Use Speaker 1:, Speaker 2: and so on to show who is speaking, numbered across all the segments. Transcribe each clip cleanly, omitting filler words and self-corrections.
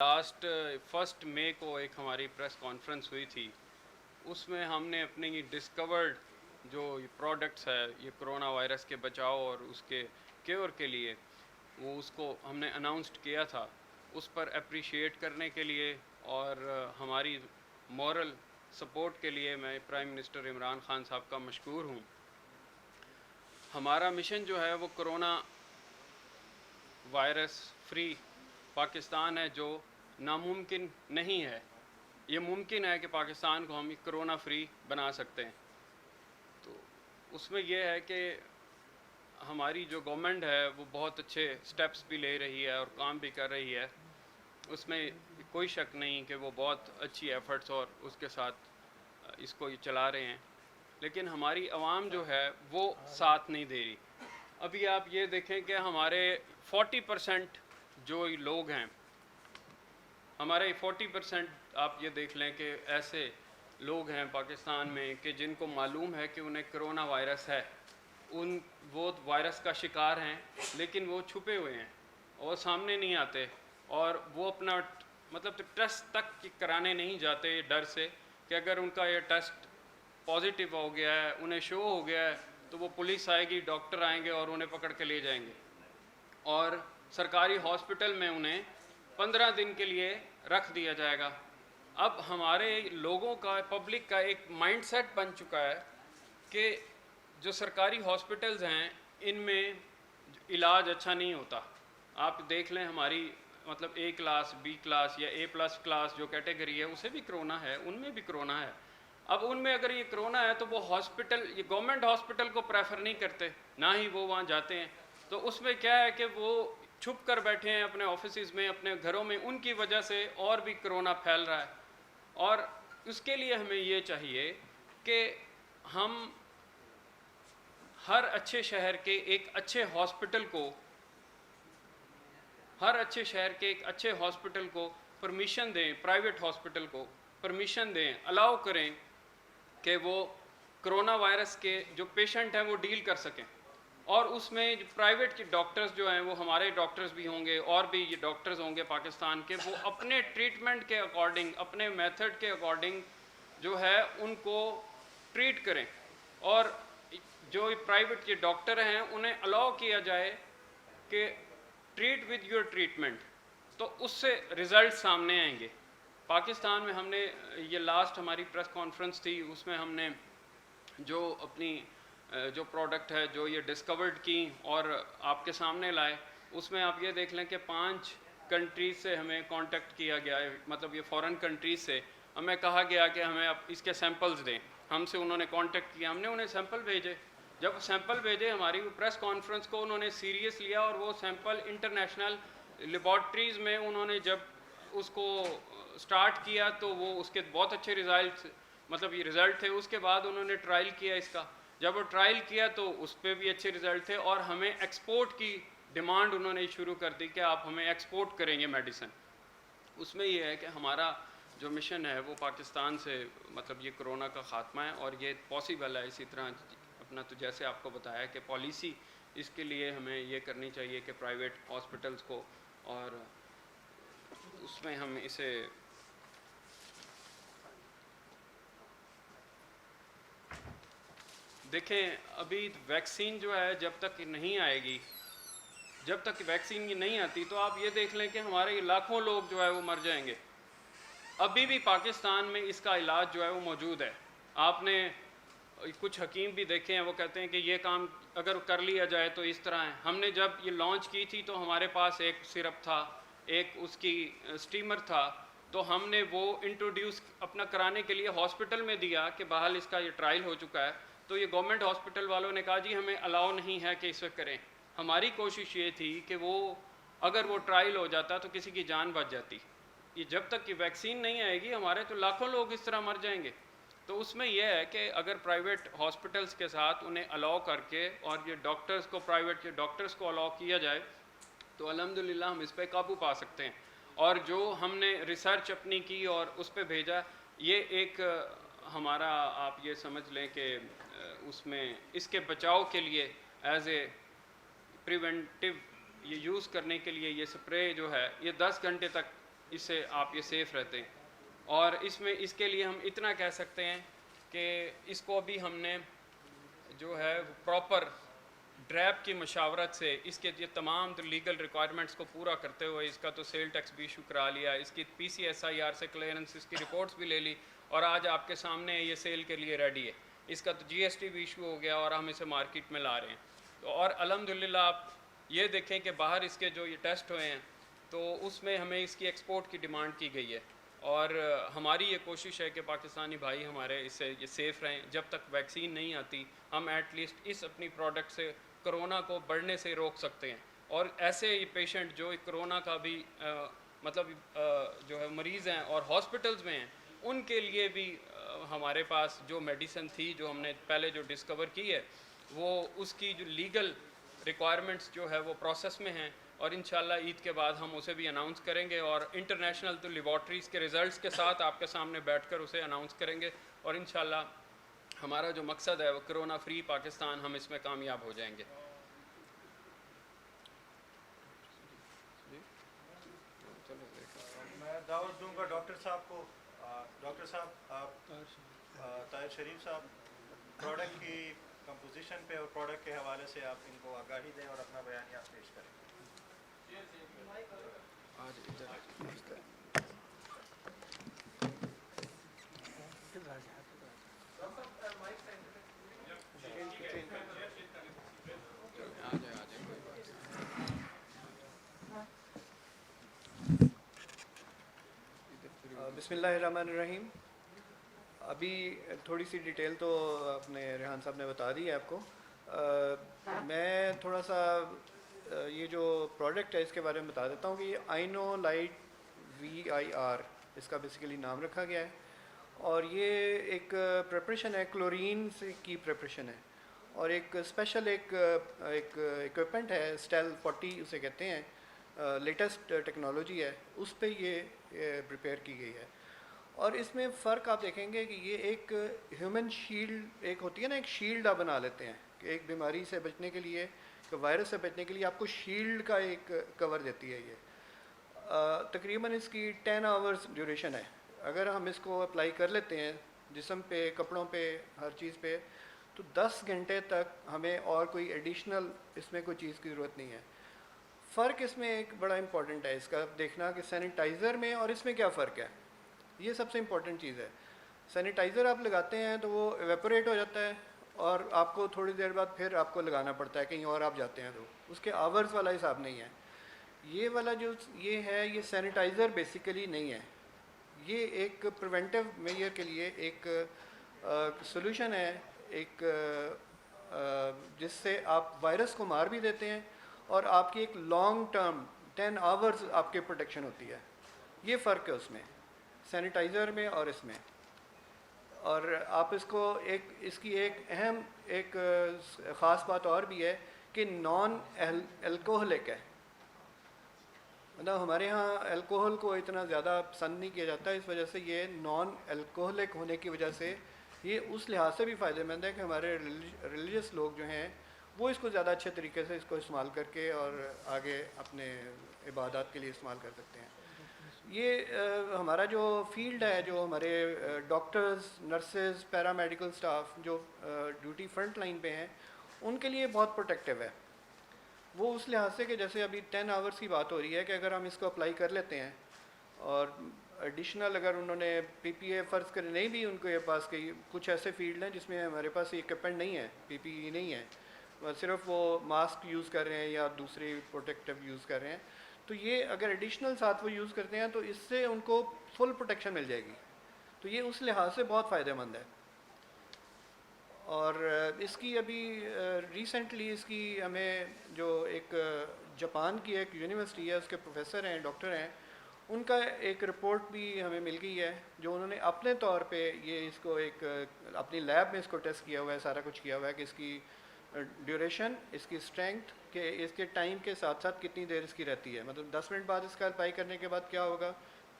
Speaker 1: Last 1 मई को एक हमारी प्रेस कॉन्फ्रेंस हुई थी। उसमें हमने अपने ये डिस्कवर्ड जो ये प्रोडक्ट्स है ये कोरोना वायरस के बचाव और उसके क्योर के लिए वो उसको हमने अनाउंसड किया था। उस पर अप्रिशिएट करने के लिए और हमारी मॉरल सपोर्ट के लिए मैं प्राइम मिनिस्टर इमरान खान साहब का मशकूर हूँ। हमारा मिशन जो है वो कोरोना वायरस फ्री पाकिस्तान है, जो नामुमकिन नहीं है। ये मुमकिन है कि पाकिस्तान को हम कोरोना फ्री बना सकते हैं। तो उसमें यह है कि हमारी जो गवर्नमेंट है वो बहुत अच्छे स्टेप्स भी ले रही है और काम भी कर रही है। उसमें कोई शक नहीं कि वो बहुत अच्छी एफ़र्ट्स और उसके साथ इसको ये चला रहे हैं। लेकिन हमारी आवाम जो है वो साथ नहीं दे रही। अभी आप ये देखें कि हमारे 40% जो लोग हैं, हमारे 40% आप ये देख लें कि ऐसे लोग हैं पाकिस्तान में कि जिनको मालूम है कि उन्हें कोरोना वायरस है। वो वायरस का शिकार हैं, लेकिन वो छुपे हुए हैं और सामने नहीं आते, और वो अपना मतलब टेस्ट तक कराने नहीं जाते डर से कि अगर उनका ये टेस्ट पॉजिटिव हो गया है, उन्हें शो हो गया है, तो वो पुलिस आएगी, डॉक्टर आएंगे और उन्हें पकड़ के ले जाएंगे और सरकारी हॉस्पिटल में उन्हें 15 दिन के लिए रख दिया जाएगा। अब हमारे लोगों का, पब्लिक का एक माइंडसेट बन चुका है कि जो सरकारी हॉस्पिटल्स हैं इनमें इलाज अच्छा नहीं होता। आप देख लें हमारी मतलब A क्लास, B क्लास या A+ क्लास जो कैटेगरी है उसे भी कोरोना है, उनमें भी कोरोना है। अब उनमें अगर ये कोरोना है तो वो हॉस्पिटल, ये गवर्नमेंट हॉस्पिटल को प्रेफर नहीं करते, ना ही वो वहाँ जाते हैं। तो उसमें क्या है कि वो छुप कर बैठे हैं अपने ऑफिस में, अपने घरों में, उनकी वजह से और भी कोरोना फैल रहा है। और उसके लिए हमें ये चाहिए कि हम हर अच्छे शहर के एक अच्छे हॉस्पिटल को, परमिशन दें, प्राइवेट हॉस्पिटल को परमिशन दें, अलाउ करें कि वो कोरोना वायरस के जो पेशेंट हैं वो डील कर सकें। और उसमें जो प्राइवेट के डॉक्टर्स जो हैं वो हमारे डॉक्टर्स भी होंगे और भी ये डॉक्टर्स होंगे पाकिस्तान के, वो अपने ट्रीटमेंट के अकॉर्डिंग, अपने मेथड के अकॉर्डिंग जो है उनको ट्रीट करें। और जो प्राइवेट के डॉक्टर हैं उन्हें अलाउ किया जाए कि ट्रीट विद योर ट्रीटमेंट, तो उससे रिज़ल्ट सामने आएंगे। पाकिस्तान में हमने ये लास्ट हमारी प्रेस कॉन्फ्रेंस थी, उसमें हमने जो अपनी जो प्रोडक्ट है जो ये डिस्कवर्ड की और आपके सामने लाए, उसमें आप ये देख लें कि 5 कंट्रीज़ से हमें कांटेक्ट किया गया है। मतलब ये फॉरेन कंट्रीज़ से हमें कहा गया कि हमें अब इसके सैंपल्स दें। हमसे उन्होंने कांटेक्ट किया, हमने उन्हें सैंपल भेजे। जब सैंपल भेजे, हमारी प्रेस कॉन्फ्रेंस को उन्होंने सीरियस लिया और वो सैंपल इंटरनेशनल लेबॉर्ट्रीज़ में उन्होंने जब उसको स्टार्ट किया तो वो उसके बहुत अच्छे रिज़ल्ट, मतलब ये रिज़ल्ट थे। उसके बाद उन्होंने ट्रायल किया इसका, जब वो ट्रायल किया तो उस पर भी अच्छे रिज़ल्ट थे और हमें एक्सपोर्ट की डिमांड उन्होंने शुरू कर दी कि आप हमें एक्सपोर्ट करेंगे मेडिसिन। उसमें ये है कि हमारा जो मिशन है वो पाकिस्तान से मतलब ये कोरोना का ख़ात्मा है और ये पॉसिबल है। इसी तरह अपना तो जैसे आपको बताया कि पॉलिसी इसके लिए हमें ये करनी चाहिए कि प्राइवेट हॉस्पिटल्स को, और उसमें हम इसे देखें। अभी वैक्सीन जो है जब तक नहीं आएगी, जब तक वैक्सीन नहीं आती तो आप ये देख लें कि हमारे लाखों लोग जो है वो मर जाएंगे। अभी भी पाकिस्तान में इसका इलाज जो है वो मौजूद है। आपने कुछ हकीम भी देखे हैं, वो कहते हैं कि ये काम अगर कर लिया जाए तो इस तरह है। हमने जब ये लॉन्च की थी तो हमारे पास एक सिरप था, एक उसकी स्टीमर था, तो हमने वो इंट्रोड्यूस अपना कराने के लिए हॉस्पिटल में दिया कि बहरहाल इसका ये ट्रायल हो चुका है। तो ये गवर्नमेंट हॉस्पिटल वालों ने कहा जी हमें अलाउ नहीं है कि इसे करें। हमारी कोशिश ये थी कि वो अगर वो ट्रायल हो जाता तो किसी की जान बच जाती। ये जब तक कि वैक्सीन नहीं आएगी हमारे तो लाखों लोग इस तरह मर जाएंगे। तो उसमें यह है कि अगर प्राइवेट हॉस्पिटल्स के साथ उन्हें अलाउ करके और ये डॉक्टर्स को, प्राइवेट के डॉक्टर्स को अलाउ किया जाए तो अल्हम्दुलिल्लाह हम इस पर काबू पा सकते हैं। और जो हमने रिसर्च अपनी की और उस पर भेजा, ये एक हमारा आप ये समझ लें कि उसमें इसके बचाव के लिए एज ए प्रिवेंटिव ये यूज़ करने के लिए ये स्प्रे जो है ये 10 घंटे तक इससे आप ये सेफ़ रहते हैं। और इसमें इसके लिए हम इतना कह सकते हैं कि इसको भी हमने जो है प्रॉपर ड्रैब की मशावरत से इसके ये तमाम तो लीगल रिक्वायरमेंट्स को पूरा करते हुए इसका तो सेल टैक्स भी इशू करा लिया, इसकी PCSIR से क्लियरेंस, इसकी रिपोर्ट्स भी ले ली और आज आपके सामने ये सेल के लिए रेडी है। इसका तो GST भी इशू हो गया और हम इसे मार्केट में ला रहे हैं। तो और अल्हम्दुलिल्लाह आप ये देखें कि बाहर इसके जो ये टेस्ट हुए हैं तो उसमें हमें इसकी एक्सपोर्ट की डिमांड की गई है और हमारी ये कोशिश है कि पाकिस्तानी भाई हमारे इससे ये सेफ़ रहें। जब तक वैक्सीन नहीं आती हम एटलीस्ट इस अपनी प्रोडक्ट से कोरोना को बढ़ने से रोक सकते हैं। और ऐसे ही पेशेंट जो कोरोना का भी जो है मरीज़ हैं और हॉस्पिटल्स में हैं, उनके लिए भी हमारे पास जो मेडिसिन थी जो हमने पहले जो डिस्कवर की है वो उसकी जो लीगल रिक्वायरमेंट्स जो है वो प्रोसेस में हैं और इंशाल्लाह ईद के बाद हम उसे भी अनाउंस करेंगे और इंटरनेशनल तो लेबॉर्ट्रीज़ के रिज़ल्ट्स के साथ आपके सामने बैठकर उसे अनाउंस करेंगे और इंशाल्लाह हमारा जो मकसद है वो कोरोना फ्री पाकिस्तान, हम इसमें कामयाब हो जाएंगे।
Speaker 2: मैं दावत दूंगा डॉक्टर साहब को। डॉक्टर साहब आप ताहिर शरीफ साहब प्रोडक्ट की कंपोजिशन पे और प्रोडक्ट के हवाले से आप इनको आगाही दें और अपना बयानिया पेश करें। बिस्मिल्लाहिर्रहमानिर्रहीम। अभी थोड़ी सी डिटेल तो अपने रेहान साहब ने बता दी है आपको। मैं थोड़ा सा ये जो प्रोडक्ट है इसके बारे में बता देता हूँ कि ये आइनोलाइट VIR इसका बेसिकली नाम रखा गया है और ये एक प्रिपरेशन है, क्लोरीन से की प्रिपरेशन है और एक स्पेशल एक इक्विपमेंट है, स्टेल 40 उसे कहते हैं, लेटेस्ट टेक्नोलॉजी है, उस पे ये प्रिपेयर की गई है। और इसमें फ़र्क आप देखेंगे कि ये एक ह्यूमन शील्ड एक होती है ना, एक शील्ड आप बना लेते हैं कि एक बीमारी से बचने के लिए, वायरस से बचने के लिए आपको शील्ड का एक कवर देती है। ये तकरीबन इसकी 10 आवर्स ड्यूरेशन है। अगर हम इसको अप्लाई कर लेते हैं जिस्म पे, कपड़ों पे, हर चीज़ पे, तो 10 घंटे तक हमें और कोई एडिशनल इसमें कोई चीज़ की ज़रूरत नहीं है। फ़र्क इसमें एक बड़ा इंपॉर्टेंट है इसका देखना कि सैनिटाइज़र में और इसमें क्या फ़र्क है। ये सबसे इम्पॉर्टेंट चीज़ है। सैनिटाइज़र आप लगाते हैं तो वो एवेपोरेट हो जाता है और आपको थोड़ी देर बाद फिर आपको लगाना पड़ता है, कहीं और आप जाते हैं तो उसके आवर्स वाला हिसाब नहीं है। ये वाला जो ये है ये सैनिटाइज़र बेसिकली नहीं है, ये एक प्रिवेंटिव मेजर के लिए एक सॉल्यूशन है, एक जिससे आप वायरस को मार भी देते हैं और आपकी एक लॉन्ग टर्म 10 आवर्स आपके प्रोटेक्शन होती है। ये फ़र्क है उसमें, सैनिटाइज़र में और इसमें। और आप इसको इसकी एक अहम ख़ास बात और भी है कि नॉन अल्कोहलिक है। मतलब हमारे यहाँ अल्कोहल को इतना ज़्यादा पसंद नहीं किया जाता, इस वजह से ये नॉन अल्कोहलिक होने की वजह से ये उस लिहाज से भी फ़ायदेमंद है कि हमारे रिलीजियस लोग जो हैं वो इसको ज़्यादा अच्छे तरीके से इसको इस्तेमाल करके और आगे अपने इबादत के लिए इस्तेमाल कर सकते हैं। ये हमारा जो फील्ड है, जो हमारे डॉक्टर्स, नर्सेज, पैरामेडिकल स्टाफ जो ड्यूटी फ्रंट लाइन पे हैं, उनके लिए बहुत प्रोटेक्टिव है। वो उस लिहाज से कि जैसे अभी 10 आवर्स की बात हो रही है कि अगर हम इसको अप्लाई कर लेते हैं और एडिशनल अगर उन्होंने PPE फ़र्ज़ कर नहीं भी उनके पास कई कुछ ऐसे फील्ड हैं जिसमें हमारे पास इक्विपमेंट नहीं है, PPE नहीं है, सिर्फ वो मास्क यूज़ कर रहे हैं या दूसरे प्रोटेक्टिव यूज़ कर रहे हैं, तो ये अगर एडिशनल साथ वो यूज़ करते हैं तो इससे उनको फुल प्रोटेक्शन मिल जाएगी। तो ये उस लिहाज से बहुत फ़ायदेमंद है। और इसकी अभी रिसेंटली इसकी हमें जो एक जापान की एक यूनिवर्सिटी है उसके प्रोफेसर हैं, डॉक्टर हैं, उनका एक रिपोर्ट भी हमें मिल गई है जो उन्होंने अपने तौर पे ये इसको एक अपनी लैब में इसको टेस्ट किया हुआ है, सारा कुछ किया हुआ है कि इसकी ड्यूरेशन, इसकी स्ट्रेंथ, के इसके टाइम के साथ साथ कितनी देर इसकी रहती है। मतलब 10 मिनट बाद इसका अप्लाई करने के बाद क्या होगा,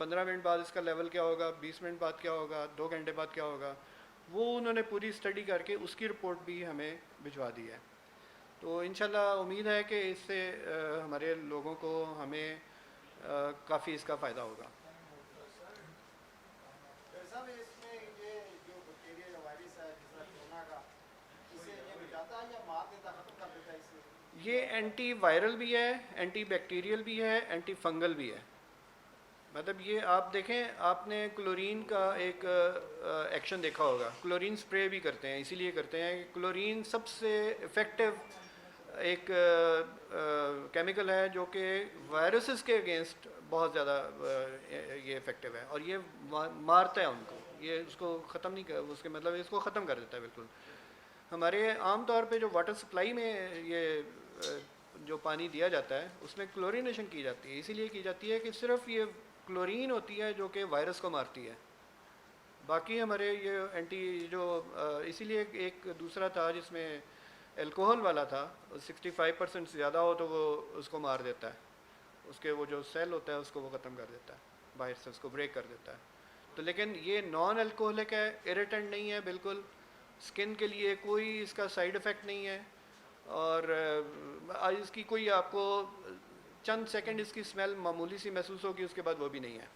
Speaker 2: 15 मिनट बाद इसका लेवल क्या होगा, 20 मिनट बाद क्या होगा, 2 घंटे बाद क्या होगा, वो उन्होंने पूरी स्टडी करके उसकी रिपोर्ट भी हमें भिजवा दी है। तो इंशाल्लाह उम्मीद है कि इससे हमारे लोगों को, हमें काफ़ी इसका फ़ायदा होगा।
Speaker 3: साहब इसमें ये जो बैक्टीरिया या वायरस है जिस तरह कोरोना का, इसे ये बचाता है या मार देता, खत्म कर देता है इसे?
Speaker 2: ये एंटी वायरल भी है, एंटी बैक्टीरियल भी है, एंटी फंगल भी है। मतलब ये आप देखें, आपने क्लोरीन का एक एक्शन देखा होगा, क्लोरीन स्प्रे भी करते हैं, इसीलिए करते हैं कि क्लोरीन सबसे इफ़ेक्टिव एक केमिकल है जो कि वायरसेस के अगेंस्ट बहुत ज़्यादा ये इफ़ेक्टिव है, और ये मारता है उनको, ये उसको ख़त्म नहीं कर, उसके मतलब इसको ख़त्म कर देता है बिल्कुल। हमारे आम तौर पे जो वाटर सप्लाई में ये जो पानी दिया जाता है उसमें क्लोरीनेशन की जाती है, इसीलिए की जाती है कि सिर्फ ये क्लोरीन होती है जो कि वायरस को मारती है। बाकी हमारे ये एंटी जो इसीलिए एक दूसरा था जिसमें अल्कोहल वाला था, 65% ज़्यादा हो तो वो उसको मार देता है, उसके वो जो सेल होता है उसको वो ख़त्म कर देता है, बाहर से उसको ब्रेक कर देता है। तो लेकिन ये नॉन अल्कोहलिक है, इरिटेंट नहीं है बिल्कुल, स्किन के लिए कोई इसका साइड इफ़ेक्ट नहीं है, और इसकी कोई आपको चंद सेकंड इसकी स्मेल मामूली सी महसूस होगी, उसके बाद वो भी नहीं है।